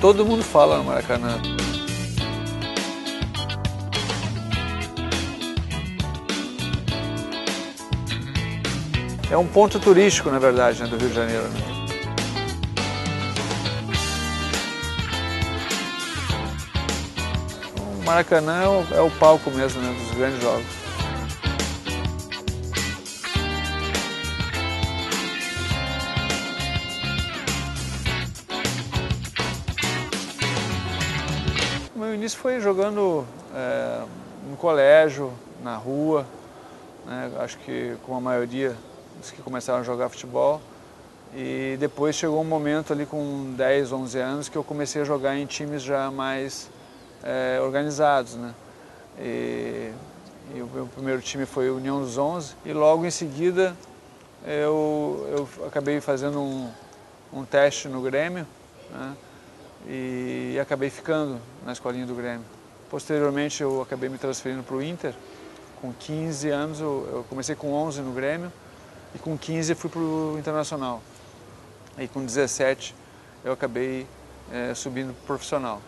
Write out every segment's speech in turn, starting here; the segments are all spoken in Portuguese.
todo mundo fala no Maracanã. É um ponto turístico, na verdade, né, do Rio de Janeiro. Né? O Maracanã é o palco mesmo, né, dos grandes jogos. O meu início foi jogando no colégio, na rua, né, acho que com a maioria dos que começaram a jogar futebol. E depois chegou um momento ali com 10, 11 anos que eu comecei a jogar em times já mais organizados, né? E o meu primeiro time foi o União dos 11 e logo em seguida eu acabei fazendo um teste no Grêmio, né? E acabei ficando na escolinha do Grêmio. Posteriormente eu acabei me transferindo para o Inter. Com 15 anos, eu comecei com 11 no Grêmio e com 15 fui para o Internacional. E com 17 eu acabei subindo para o profissional.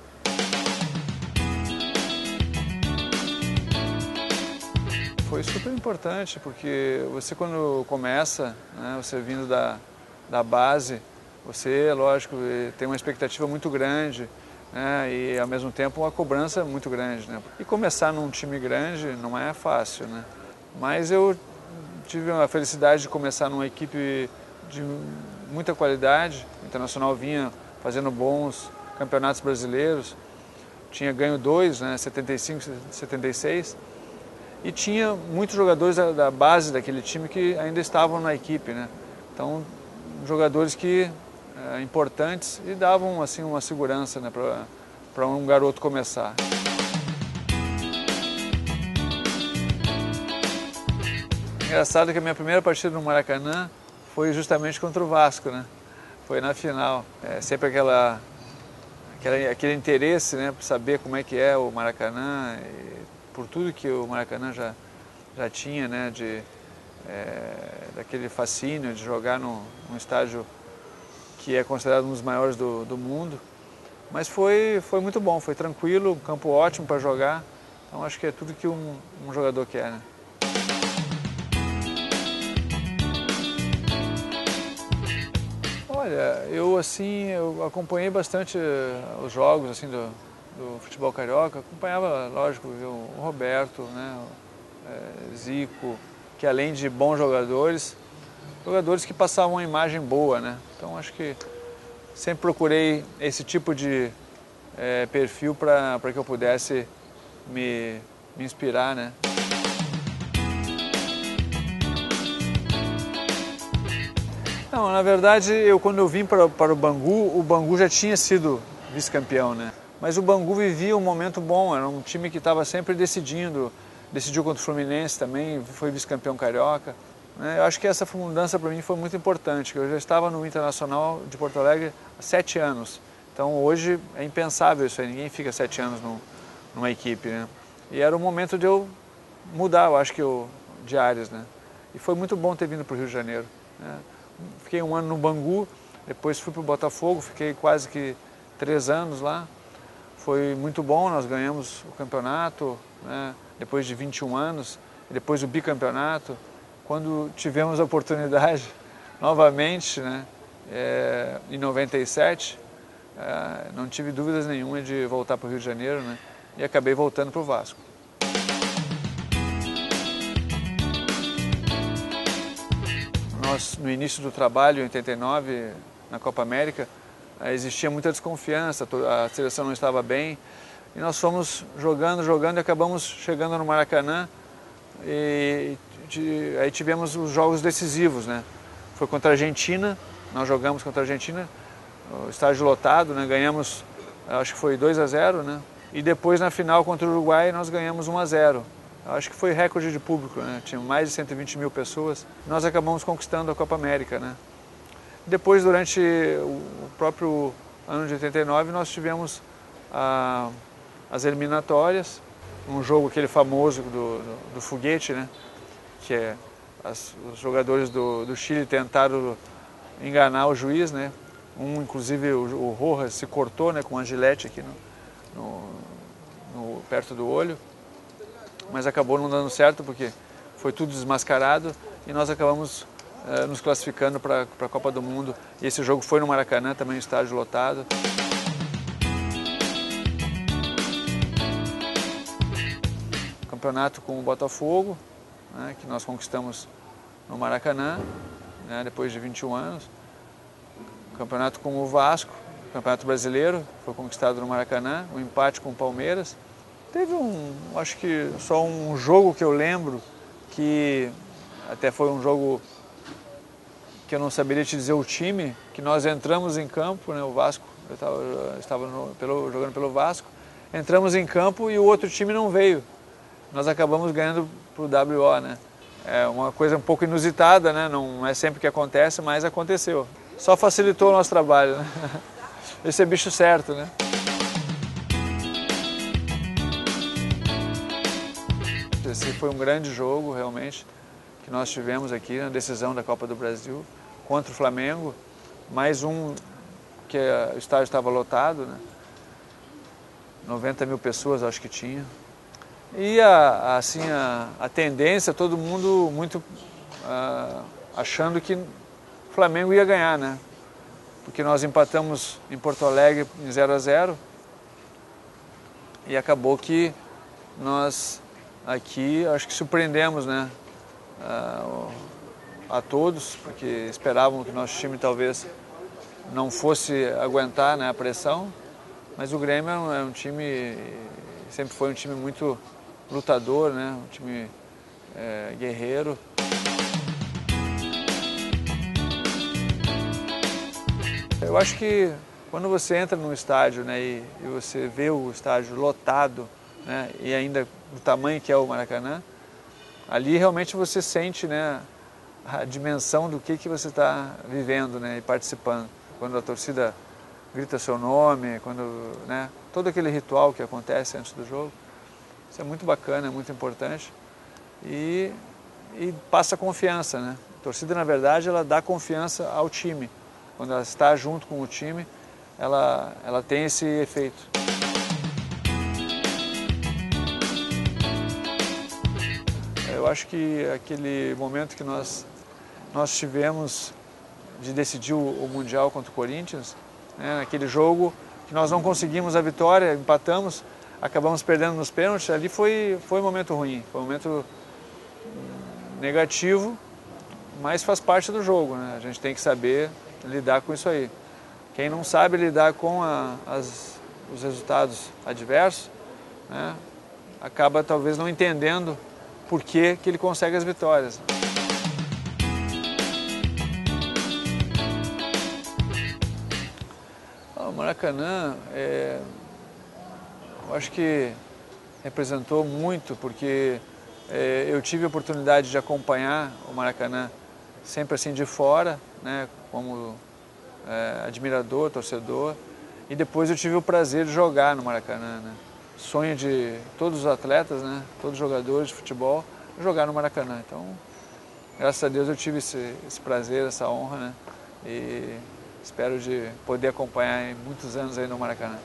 Foi super importante porque você quando começa, né, você vindo da base, você, lógico, tem uma expectativa muito grande, né, e ao mesmo tempo uma cobrança muito grande. Né? E começar num time grande não é fácil, né? Mas eu tive a felicidade de começar numa equipe de muita qualidade. O Internacional vinha fazendo bons campeonatos brasileiros, tinha ganho 2, né, 75, 76, e tinha muitos jogadores da base daquele time que ainda estavam na equipe, né? Então, jogadores que importantes e davam assim uma segurança, né, para um garoto começar. Engraçado que a minha primeira partida no Maracanã foi justamente contra o Vasco, né? Foi na final. Sempre aquele interesse, né, por saber como é que é o Maracanã, e por tudo que o Maracanã já tinha, né, daquele fascínio de jogar num estádio que é considerado um dos maiores do mundo. Mas foi muito bom, foi tranquilo, um campo ótimo para jogar. Então acho que é tudo que um jogador quer, né? Olha, eu acompanhei bastante os jogos assim do futebol carioca. Acompanhava, lógico, o Roberto, né, Zico, que além de bons jogadores que passavam uma imagem boa, né? Então acho que sempre procurei esse tipo de perfil para que eu pudesse me inspirar, né? Não, na verdade, quando eu vim para o Bangu já tinha sido vice-campeão, né? Mas o Bangu vivia um momento bom, era um time que estava sempre decidiu contra o Fluminense também, foi vice-campeão carioca. Né? Eu acho que essa mudança para mim foi muito importante, eu já estava no Internacional de Porto Alegre há 7 anos. Então hoje é impensável isso aí, ninguém fica 7 anos numa equipe, né? E era o momento de eu mudar, eu acho que de áreas, né? E foi muito bom ter vindo para o Rio de Janeiro, né? Fiquei um ano no Bangu, depois fui para o Botafogo, fiquei quase que 3 anos lá. Foi muito bom, nós ganhamos o campeonato, né, depois de 21 anos, e depois o bicampeonato. Quando tivemos a oportunidade, novamente, né, em 97, não tive dúvidas nenhuma de voltar para o Rio de Janeiro, né, e acabei voltando para o Vasco. Nós, no início do trabalho, em 89, na Copa América, existia muita desconfiança, a seleção não estava bem, e nós fomos jogando e acabamos chegando no Maracanã, e aí tivemos os jogos decisivos, né? Foi contra a Argentina, nós jogamos contra a Argentina, o estádio lotado, né? Ganhamos, acho que foi 2-0, né? E depois na final contra o Uruguai nós ganhamos 1-0. Acho que foi recorde de público, né? Tinha mais de 120 mil pessoas. Nós acabamos conquistando a Copa América, né? Depois, durante o próprio ano de 89, nós tivemos as eliminatórias, um jogo aquele famoso do foguete, né? Que os jogadores do Chile tentaram enganar o juiz, né? Inclusive o Rojas se cortou, né, com uma gilete aqui perto do olho, mas acabou não dando certo porque foi tudo desmascarado e nós acabamos nos classificando para a Copa do Mundo. E esse jogo foi no Maracanã, também estádio lotado. Campeonato com o Botafogo, né, que nós conquistamos no Maracanã, né, depois de 21 anos. Campeonato com o Vasco, Campeonato Brasileiro, foi conquistado no Maracanã. O empate com o Palmeiras. Teve acho que só um jogo que eu lembro, que até foi um jogo que eu não saberia te dizer o time, que nós entramos em campo, né, o Vasco, eu estava jogando pelo Vasco, entramos em campo e o outro time não veio. Nós acabamos ganhando pro WO, né? É uma coisa um pouco inusitada, né? Não é sempre que acontece, mas aconteceu. Só facilitou o nosso trabalho, né? Esse é bicho certo, né? Esse foi um grande jogo, realmente, que nós tivemos aqui na decisão da Copa do Brasil contra o Flamengo. Mais um que o estádio estava lotado, né? 90 mil pessoas, acho que tinha. E assim, a tendência, todo mundo muito achando que o Flamengo ia ganhar, né? Porque nós empatamos em Porto Alegre em 0-0 e acabou que nós aqui, acho que surpreendemos, né? A todos, porque esperavam que nosso time talvez não fosse aguentar, né, a pressão, mas o Grêmio é um time, sempre foi um time muito lutador, né? Um time guerreiro. Eu acho que quando você entra num estádio, né, e você vê o estádio lotado, né, e ainda do tamanho que é o Maracanã, ali realmente você sente, né, a dimensão do que você está vivendo, né, e participando. Quando a torcida grita seu nome, quando, né, todo aquele ritual que acontece antes do jogo. Isso é muito bacana, é muito importante e passa confiança, né? A torcida, na verdade, ela dá confiança ao time. Quando ela está junto com o time, ela tem esse efeito. Eu acho que aquele momento que nós tivemos de decidir o Mundial contra o Corinthians, né, naquele jogo que nós não conseguimos a vitória, empatamos, acabamos perdendo nos pênaltis, ali foi um momento ruim, foi um momento negativo, mas faz parte do jogo, né? A gente tem que saber lidar com isso aí. Quem não sabe lidar com os resultados adversos, né, acaba talvez não entendendo por que ele consegue as vitórias. O Maracanã, eu acho que representou muito, porque eu tive a oportunidade de acompanhar o Maracanã sempre assim de fora, né, como admirador, torcedor, e depois eu tive o prazer de jogar no Maracanã, né? Sonho de todos os atletas, né, todos os jogadores de futebol, jogar no Maracanã. Então, graças a Deus eu tive esse prazer, essa honra, né, e espero de poder acompanhar em muitos anos aí no Maracanã.